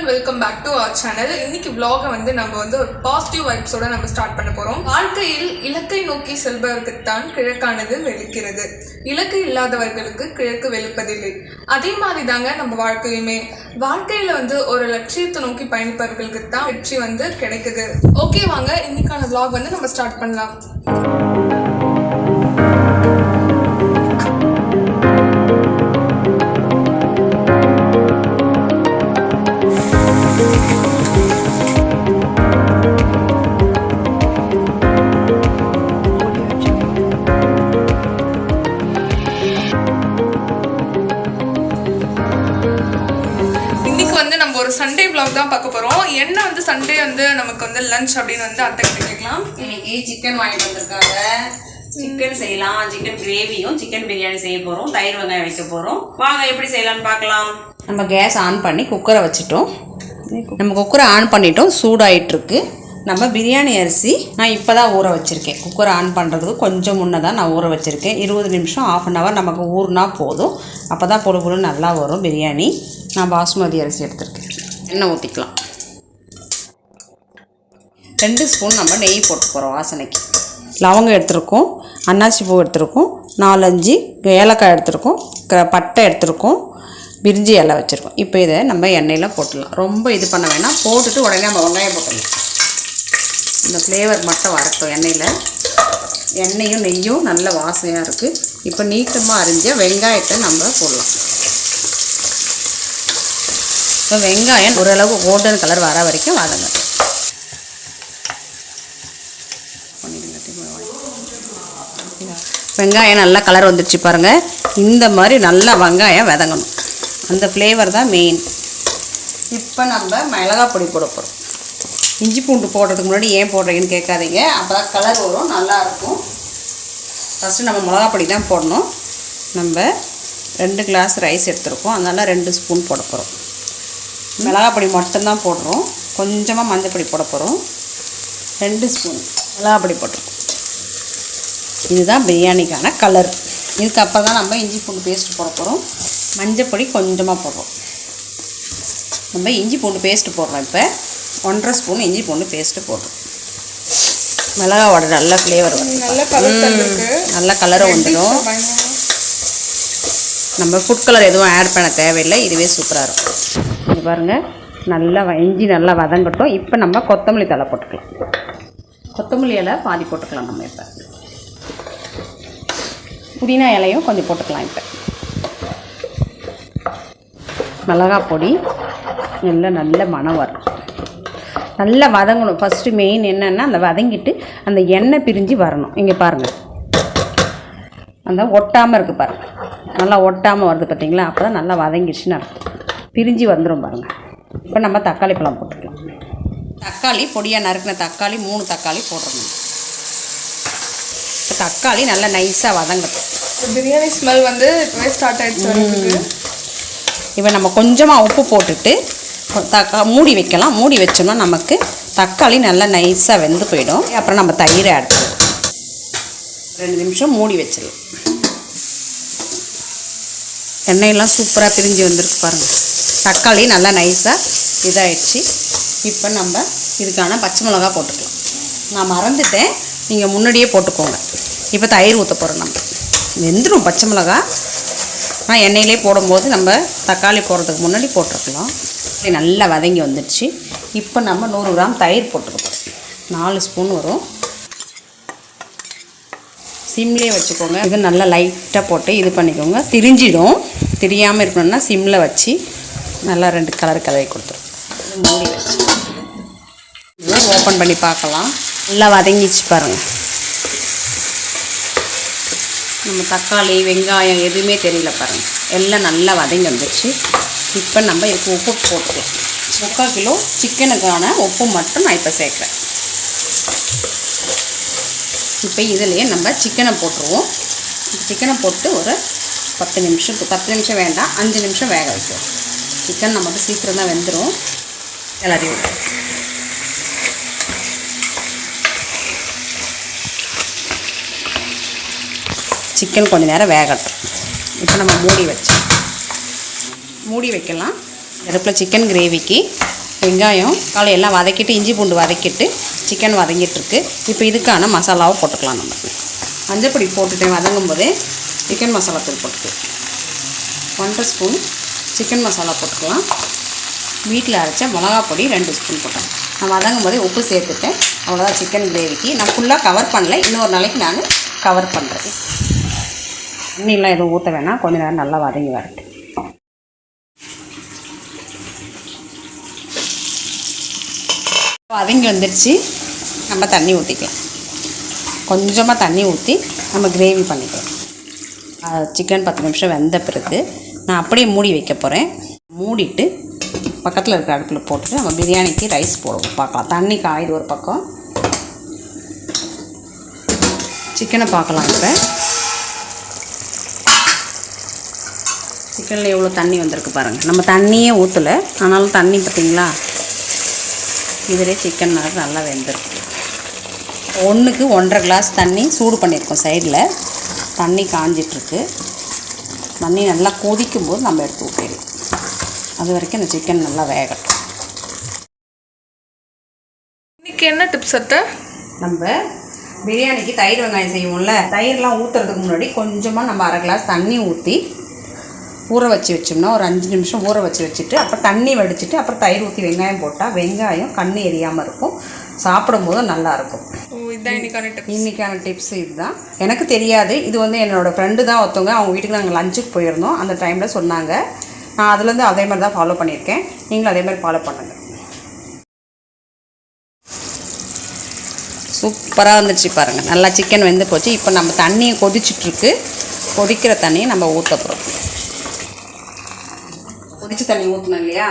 welcome back to our channel. இன்னைக்கு vlog வந்து நம்ம வந்து ஒரு பாசிட்டிவ் வைப்ஸோட நம்ம ஸ்டார்ட் பண்ண போறோம். வாழ்க்கையில் இலக்கை நோக்கி செல்பவருக்கு தான் கிழக்கானது வெளுக்கிறது. இலக்கு இல்லாதவர்களுக்கு கிழக்கு வெளுப்பதில்லை. அதே மாதிரி தாங்க நம்ம வாழ்க்கையுமே. வாழ்க்கையில வந்து ஒரு லட்சியத்தை நோக்கி பயணிப்பவர்களுக்கு தான் வெற்றி வந்து கிடைக்குது. ஓகே வாங்க இன்னைக்கான vlog வந்து நம்ம ஸ்டார்ட் பண்ணலாம். ஒரு சண்டே vlog தான் பார்க்க போறோம். என்ன வந்து சண்டே வந்து நமக்கு வந்து லஞ்ச் அப்படின்னு வந்து அத்தை கிட்ட கேட்கலாம். இன்னைக்கு சிக்கன் வாங்கிட்டு வந்திருக்காங்க. சிக்கன் செய்யலாம். சிக்கன் கிரேவியும் சிக்கன் பிரியாணி செய்ய போறோம். தயிர் வெங்காயம் வைக்க போறோம். வாங்க எப்படி செய்யலாம்னு பார்க்கலாம். நம்ம கேஸ் ஆன் பண்ணி குக்கரை வச்சுட்டோம். நம்ம குக்கரை ஆன் பண்ணிட்டோம். சூடாயிட்டு இருக்கு. நம்ம பிரியாணி அரிசி நான் இப்போ தான் ஊற வச்சுருக்கேன். குக்கரை ஆன் பண்ணுறதுக்கு கொஞ்சம் முன்னே தான் நான் ஊற வச்சுருக்கேன். 20 நிமிஷம் ½ அன் ஹவர் நமக்கு ஊறுனா போதும். அப்போ தான் பொழு பொழு நல்லா வரும் பிரியாணி. நான் பாஸ்மதி அரிசி எடுத்துருக்கேன். எண்ணெய் ஊற்றிக்கலாம். 2 ஸ்பூன் நம்ம நெய் போட்டு போகிறோம் வாசனைக்கு. லவங்கம் எடுத்துருக்கோம், அன்னாச்சி பூ எடுத்துருக்கோம், 4-5 ஏலக்காய் எடுத்துருக்கோம், பட்டை எடுத்துருக்கோம், பிரிஞ்சி இலை வச்சுருக்கோம். இப்போ இதை நம்ம எண்ணெயில் போட்டுடலாம். ரொம்ப இது பண்ண வேணாம். போட்டுட்டு உடனே நம்ம வெங்காயம் போட்டுடலாம். இந்த ஃப்ளேவர் மட்டும் வரட்டும் எண்ணெயில். எண்ணெயும் நெய்யும் நல்ல வாசனையாக இருக்குது. இப்போ நீட்டமாக அரிஞ்ச வெங்காயத்தை நம்ம போடலாம். இப்போ வெங்காயம் ஓரளவு கோல்டன் கலர் வர வரைக்கும் வதங்க. வெங்காயம் நல்லா கலர் வந்துடுச்சு பாருங்கள். இந்த மாதிரி நல்லா வெங்காயம் வதங்கணும். அந்த ஃப்ளேவர் தான் மெயின். இப்போ நம்ம மிளகாய் பொடி போட போகிறோம். இஞ்சி பூண்டு போடுறதுக்கு முன்னாடி ஏன் போடுறீங்கன்னு கேட்காதீங்க. அப்போ தான் கலர் வரும், நல்லாயிருக்கும். ஃபஸ்ட்டு நம்ம மிளகா பொடி தான் போடணும். நம்ம 2 கிளாஸ் ரைஸ் எடுத்துருக்கோம். அதனால் 2 ஸ்பூன் போட போகிறோம். மிளகா பொடி மட்டும்தான் போடுறோம். கொஞ்சமாக மஞ்சள் பொடி போட போகிறோம். 2 ஸ்பூன் மிளகா பொடி போட்டிருக்கோம். இதுதான் பிரியாணிக்கான கலர். இதுக்கப்புறம் தான் நம்ம இஞ்சி பூண்டு பேஸ்ட்டு போட போகிறோம். மஞ்சள் பொடி கொஞ்சமாக போடுறோம். நம்ம இஞ்சி பூண்டு பேஸ்ட்டு போடுறோம். இப்போ 1½ ஸ்பூன் இஞ்சி பூண்டு பேஸ்ட்டு போடுறோம். மிளகாவோட நல்ல ஃப்ளேவர் வரும். நல்ல கலரும் வந்துடும். நம்ம ஃபுட் கலர் எதுவும் ஆட் பண்ண தேவையில்லை. இதுவே சூப்பராக இருக்கும். இது பாருங்கள், நல்லா இஞ்சி நல்லா வதங்கட்டும். இப்போ நம்ம கொத்தமல்லி தழை போட்டுக்கலாம். கொத்தமல்லி இலை பாதி போட்டுக்கலாம். நம்ம இப்போ புதினா இலையும் கொஞ்சம் போட்டுக்கலாம். இப்போ மிளகாய் பொடி எல்லாம் நல்ல மணம் வரும். நல்லா வதங்கணும். ஃபஸ்ட்டு மெயின் என்னென்னா அந்த வதங்கிட்டு அந்த எண்ணெய் பிரிஞ்சு வரணும். இங்கே பாருங்கள், அந்த ஒட்டாமல் இருக்குது பாருங்கள். நல்லா ஒட்டாமல் வருது பார்த்தீங்களா? அப்போ தான் நல்லா வதங்கிடுச்சுன்னு அர்த்தம். பிரிஞ்சு வந்துடும் பாருங்கள். இப்போ நம்ம தக்காளி பழம் போட்டுக்கலாம். தக்காளி பொடியாக நறுக்கின தக்காளி 3 தக்காளி போட்டுருணும். இப்போ தக்காளி நல்லா நைஸாக வதங்கட்டும். பிரியாணி ஸ்மெல் வந்து இப்போவே ஸ்டார்ட் ஆகிடுச்சு. இப்போ நம்ம கொஞ்சமாக உப்பு போட்டுட்டு மூடி வைக்கலாம். மூடி வச்சோம்னா நமக்கு தக்காளி நல்லா நைஸாக வெந்து போயிடும். அப்புறம் நம்ம தயிரை ஆட் பண்ணுவோம். 2 நிமிஷம் மூடி வச்சிடலாம். எண்ணெயெல்லாம் சூப்பராக பிரிஞ்சு வந்திருக்கு பாருங்கள். தக்காளி நல்லா நைஸாக இதாகிடுச்சு. இப்போ நம்ம இதுக்கான பச்சை மிளகா போட்டுக்கலாம். நான் மறந்துட்டேன், நீங்கள் முன்னாடியே போட்டுக்கோங்க. இப்போ தயிர் ஊற்ற போகிறோம். நம்ம வெந்துடும் பச்சை மிளகா. ஆனால் எண்ணெயிலே போடும்போது நம்ம தக்காளி போடுறதுக்கு முன்னாடி போட்டிருக்கலாம். நல்லா வதங்கி வந்துடுச்சு. இப்போ நம்ம 100 கிராம் தயிர் போட்டுருக்கோம். 4 ஸ்பூன் வரும். சிம்லேயே வச்சுக்கோங்க. இது நல்லா லைட்டாக போட்டு இது பண்ணிக்கோங்க. திரிஞ்சிடும். திரியாமல் இருக்கணும்னா சிம்மில் வச்சு நல்லா 2 கலர் கலவை கொடுத்துரும். மூடி வச்சு ஓப்பன் பண்ணி பார்க்கலாம். நல்லா வதங்கிச்சு பாருங்கள். நம்ம தக்காளி வெங்காயம் எதுவுமே தெரியல பாருங்கள். எல்லாம் நல்லா வதங்கி வந்துடுச்சு. இப்போ நம்ம இதுக்கு உப்பு போட்டுக்கலாம். 3/4 கிலோ சிக்கனுக்கான உப்பு மட்டும் நான் இப்போ சேர்க்குறேன். இப்போ இதிலையே நம்ம சிக்கனை போட்டுருவோம். சிக்கனை போட்டு ஒரு 10 நிமிஷம் வேண்டாம், 5 நிமிஷம் வேக வைக்கும். சிக்கன் நமக்கு சீக்கிரம் தான் வெந்துடும். எல்லாத்தையும் சிக்கன் கொஞ்சம் நேரம் வேகட்டும். இப்போ நம்ம மூடி வைக்கலாம். அடுப்பில் சிக்கன் கிரேவிக்கு வெங்காயம் தக்காளி எல்லாம் வதக்கிட்டு இஞ்சி பூண்டு வதக்கிட்டு சிக்கன் வதங்கிட்டுருக்கு. இப்போ இதுக்கான மசாலாவை போட்டுக்கலாம். நம்ம மஞ்சப்பொடி போட்டுட்டு வதங்கும் போதே சிக்கன் மசாலா தூள் போட்டுக்கலாம். 1 ஸ்பூன் சிக்கன் மசாலா போட்டுக்கலாம். வீட்டில் அரைச்ச மிளகா பொடி 2 ஸ்பூன் போட்டேன். நான் வதங்கும் போதே உப்பு சேர்த்துட்டேன். அவ்வளோதான் சிக்கன் கிரேவிக்கு. நான் ஃபுல்லாக கவர் பண்ணல, இன்னொரு நாளைக்கு நான் கவர் பண்ணுறேன். தண்ணியெலாம் எதுவும் ஊற்ற வேணாம், கொஞ்சம் நேரம் நல்லா வதங்கி வரட்டு. வதங்கி வந்துடுச்சு. நம்ம தண்ணி ஊற்றிக்கலாம். கொஞ்சமாக தண்ணி ஊற்றி நம்ம கிரேவி பண்ணிக்கலாம். சிக்கன் 10 நிமிஷம் வெந்த பிறகு நான் அப்படியே மூடி வைக்க போகிறேன். மூடிட்டு பக்கத்தில் இருக்கிற அடுப்பில் போட்டுட்டு நம்ம பிரியாணிக்கு ரைஸ் போடுவோம். பார்க்கலாம். தண்ணி காயுது ஒரு பக்கம். சிக்கனை பார்க்கலாம். இப்போ சிக்கனில் எவ்வளோ தண்ணி வந்திருக்கு பாருங்கள். நம்ம தண்ணியே ஊற்றலை, ஆனாலும் தண்ணி பார்த்திங்களா, இதிலே சிக்கன் நல்லா வெந்திருக்கு. 1க்கு 1.5 கிளாஸ் தண்ணி சூடு பண்ணியிருக்கோம். சைடில் தண்ணி காஞ்சிட்ருக்கு. தண்ணி நல்லா கொதிக்கும் போது நம்ம எடுத்து ஊற்றிடுவோம். அது வரைக்கும் இந்த சிக்கன் நல்லா வேகட்டும். இன்றைக்கி என்ன டிப்ஸ் அத்தை? நம்ம பிரியாணிக்கு தயிர் வெங்காயம் செய்வோம்ல, தயிர்லாம் ஊற்றுறதுக்கு முன்னாடி கொஞ்சமாக நம்ம 1/2 கிளாஸ் தண்ணி ஊற்றி ஊற வச்சோம்னா ஒரு 5 நிமிஷம் ஊற வச்சுட்டு அப்புறம் தண்ணி வடிச்சிட்டு அப்புறம் தயிர் ஊற்றி வெங்காயம் போட்டால் வெங்காயம் கண்ணு எரியாமல் இருக்கும். சாப்பிடும்போது நல்லாயிருக்கும். இதுதான் இன்றைக்கான டிப்ஸ். இதுதான் எனக்கு தெரியாது. இது வந்து என்னோடய ஃப்ரெண்டு தான் ஒருத்தவங்க, அவங்க வீட்டுக்கு நாங்கள் லஞ்சுக்கு போயிருந்தோம். அந்த டைமில் சொன்னாங்க. நான் அதுலேருந்து அதே மாதிரி தான் ஃபாலோ பண்ணியிருக்கேன். நீங்களும் அதே மாதிரி ஃபாலோ பண்ணுங்கள். சூப்பராக வந்துடுச்சு பாருங்கள். நல்லா சிக்கன் வெந்து போச்சு. இப்போ நம்ம தண்ணியை கொதிச்சிட்ருக்கு. கொதிக்கிற தண்ணியை நம்ம ஊற்ற போகிறோம். கொதிச்ச தண்ணி ஊற்றணும் இல்லையா,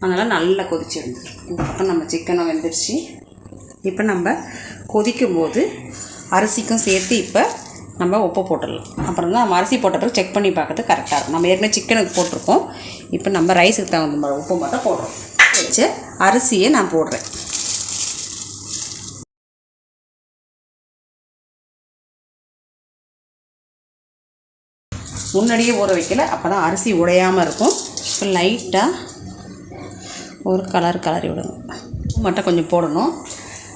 அதனால் நல்லா கொதிச்சு இருந்துடும். இந்த பக்கம் நம்ம சிக்கனை வெந்துடுச்சு. இப்போ நம்ம கொதிக்கும் போது அரிசிக்கும் சேர்த்து இப்போ நம்ம உப்பு போட்டுடலாம். அப்புறம் தான் நம்ம அரிசி போட்ட பிறகு செக் பண்ணி பார்க்கறது கரெக்டாக இருக்கும். நம்ம ஏற்கனவே சிக்கனுக்கு போட்டிருக்கோம். இப்போ நம்ம ரைஸுக்கு தகுந்த மாதிரி உப்பு மட்டும் போடுறோம். வச்சு அரிசியை நான் போடுறேன். முன்னாடியே ஊற வைக்கல, அப்போ தான் அரிசி உடையாமல் இருக்கும். இப்போ லைட்டாக ஒரு கலரி விடணும். உப்பு மட்டும் கொஞ்சம் போடணும்.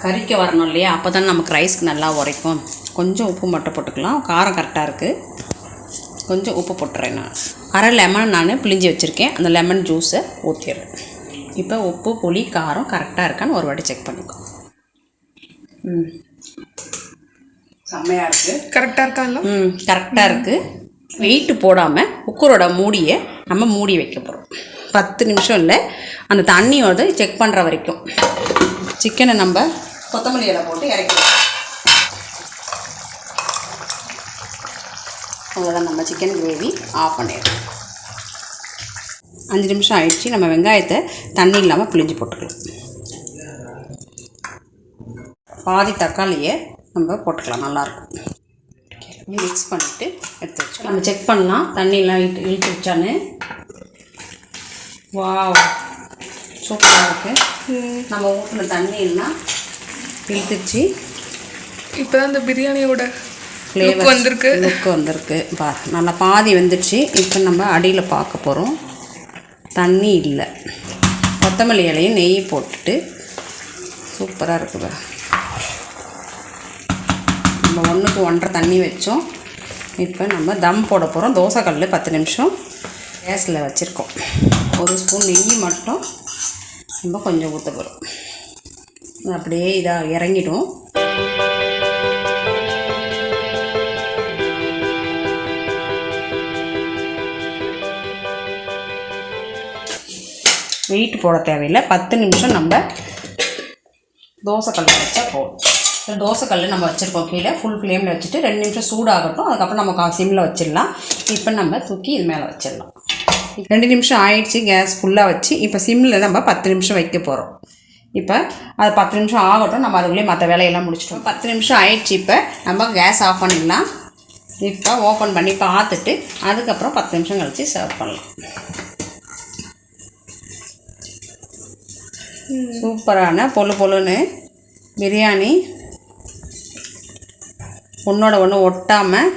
கறிக்க வரணும் இல்லையா, அப்போ தான் நமக்கு ரைஸ்க்கு நல்லா உரைக்கும். கொஞ்சம் உப்பு மட்டும் போட்டுக்கலாம். காரம் கரெக்டாக இருக்குது. கொஞ்சம் உப்பு போட்டுறேன். நான் 1/2 லெமன் நான் பிழிஞ்சி வச்சுருக்கேன். அந்த லெமன் ஜூஸை ஊற்றிடுறேன். இப்போ உப்பு புளி காரம் கரெக்டாக இருக்கான்னு ஒரு வாட்டி செக் பண்ணிக்கோ. செம்மையாக இருக்குது. கரெக்டாக இருக்காங்களா? கரெக்டாக இருக்குது. வெயிட்டு போடாமல் குக்கரோட மூடியை நம்ம மூடி வைக்க போகிறோம். 10 நிமிஷம் இல்லை, அந்த தண்ணியோட செக் பண்ணுற வரைக்கும். சிக்கனை நம்ம கொத்தமல்லி இலை போட்டு இறக்கிடுவோம். அவ்வளோதான், நம்ம சிக்கன் கிரேவி ஆஃப் பண்ணிடுறோம். 5 நிமிஷம் ஆயிடுச்சு. நம்ம வெங்காயத்தை தண்ணி இல்லாமல் பிழிஞ்சு போட்டுக்கலாம். பாதி தக்காளியை நம்ம போட்டுக்கலாம். நல்லாயிருக்கும். மிக்ஸ் பண்ணிவிட்டு எடுத்து வச்சு நம்ம செக் பண்ணலாம் தண்ணியெலாம் இழுத்து வச்சான்னு. வாவ், சூப்பராக இருக்குது. நம்ம ஊற்றின தண்ணியெல்லாம் இழுத்துச்சு. இப்போ தான் இந்த பிரியாணியோட ஃப்ளேவர் வந்திருக்கு. நல்லா பாதி வந்துடுச்சு. இப்போ நம்ம அடியில் பார்க்க போகிறோம். தண்ணி இல்லை. கொத்தமல்லி இலையும் நெய் போட்டுட்டு சூப்பராக இருக்குது. நம்ம 1க்கு 1.5 தண்ணி வச்சோம். இப்போ நம்ம தம் போட போகிறோம். தோசைக்கல் 10 நிமிஷம் கேஸில் வச்சுருக்கோம். 1 ஸ்பூன் நெய் மட்டும் நம்ம கொஞ்சம் ஊற்ற போகிறோம். அப்படியே இதாக இறங்கிடும். வெயிட் போட தேவையில்லை. 10 நிமிஷம் நம்ம தோசைக்கல்ல வச்சா போதும். தோசைக்கல் நம்ம வச்சுருக்கோம் கீழே ஃபுல் ஃப்ளேமில் வச்சுட்டு 2 நிமிஷம் சூடாகட்டும். அதுக்கப்புறம் நம்ம சிம்மில் வச்சிடலாம். இப்போ நம்ம தூக்கி இது மேலே வச்சிடலாம். 2 நிமிஷம் ஆயிடுச்சு. கேஸ் ஃபுல்லாக வச்சு இப்போ சிம்மில் நம்ம 10 நிமிஷம் வைக்க போகிறோம். இப்போ அது 10 நிமிஷம் ஆகட்டும். நம்ம அதுக்குள்ளேயே மற்ற வேலையெல்லாம் முடிச்சிட்டோம். 10 நிமிஷம் ஆயிடுச்சு. இப்போ நம்ம கேஸ் ஆஃப் பண்ணிடலாம். இப்போ ஓப்பன் பண்ணி பார்த்துட்டு அதுக்கப்புறம் 10 நிமிஷம் கழித்து சர்வ் பண்ணலாம். சூப்பரான பொழுன்னு பிரியாணி ஒன்றோட ஒன்று ஒட்டாமல்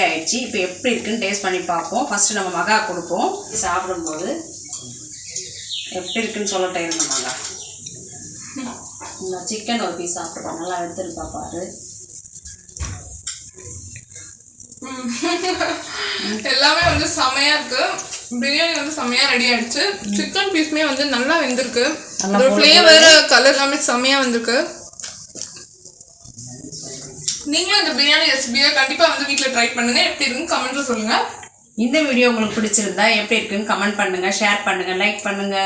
ஆயிடுச்சு. இப்போ எப்படி இருக்குன்னு டேஸ்ட் பண்ணி பார்ப்போம். ஃபஸ்ட்டு நம்ம மகா கொடுப்போம். சாப்பிடும்போது எப்படி இருக்குன்னு சொல்லட்டே இருந்த மகா. இந்த சிக்கன் ஒரு பீஸ் சாப்பிடுவோம். நல்லா எடுத்துருப்பா பாரு. எல்லாமே வந்து செமையா இருக்கு. பிரியாணி வந்து செமையா ரெடி ஆயிடுச்சு. சிக்கன் பீஸுமே வந்து நல்லா வெந்திருக்கு. ஒரு ஃப்ளேவர் கலர் எல்லாமே செமையா வந்திருக்கு. நீங்களும் இந்த பிரியாணி ரெசிபியை கண்டிப்பா வந்து வீட்டில் ட்ரை பண்ணுங்க. எப்படி இருக்குன்னு கமெண்ட்ல சொல்லுங்க. இந்த வீடியோ உங்களுக்கு பிடிச்சிருந்தா எப்படி இருக்குன்னு கமெண்ட் பண்ணுங்க, ஷேர் பண்ணுங்க, லைக் பண்ணுங்க.